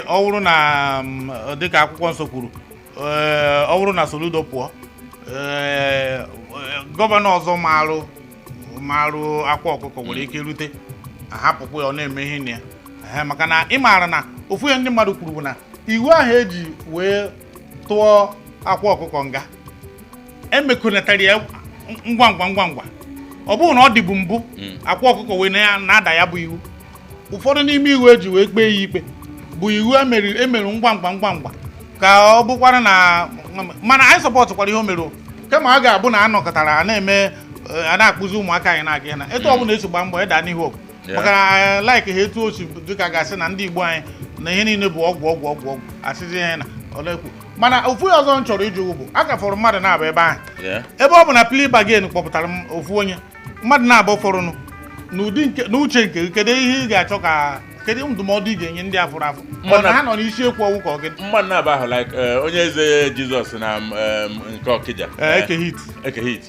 ọwụrụ na dịka akwụkwọ nsọ kwuru ọwụrụ na Soludo pụọ gọvanọ ọzọ marụ Akwa Okuko nwere ike rute ahapụkwa ya ọ na-eme ihe na ya maka na ị maara na ofu ihe ndị mmadụ kwuru bụ na iwu ahụ eji wee tụọ Akwa Okuko nga emekọnatara ya ngwa ngwa ọ bụrụ na ọ dịbu mbụ Akwa Okuko wee na-ada ya bụ iwu ụfọdụ n'ime iwu eji wee kpee ya ikpe bụ iwu emere ngwa ngwa ka ọ bụkwara na mana anyị sọpọtụkwara ihe o mere kama a ga-abụ na anọkọtara na-eme a na-akpụzi ụmụaka anyị na-aga ya na etu ọbụla esi gba mbọ ịda n'ihu ọgụ maka na laik ha etu osi dịka ga-asị na ndị Igbo anyị na ihe niile bụ ọgwụ asịzi ihe na olekwu mana ofu ya ọzọ m chọrọ ịjụ bụ a ka fọrọ mmadụ na-abụ ebe ahụ ebe ọ bụ na plea bargain kpọpụtara m ofu onye mmadụ na-abụ fọrọnụ n'uche nke kedu ihe ị ga-achọ ka kedu ndụmọdụ ị ga-enye ndị afụrụ afụ mana ha nọ n'isi ekwu ọgwụ ka ọ gị mmadụ na-abụ ahụ like onye eze Jizọs na nke Ọkịja Ekehit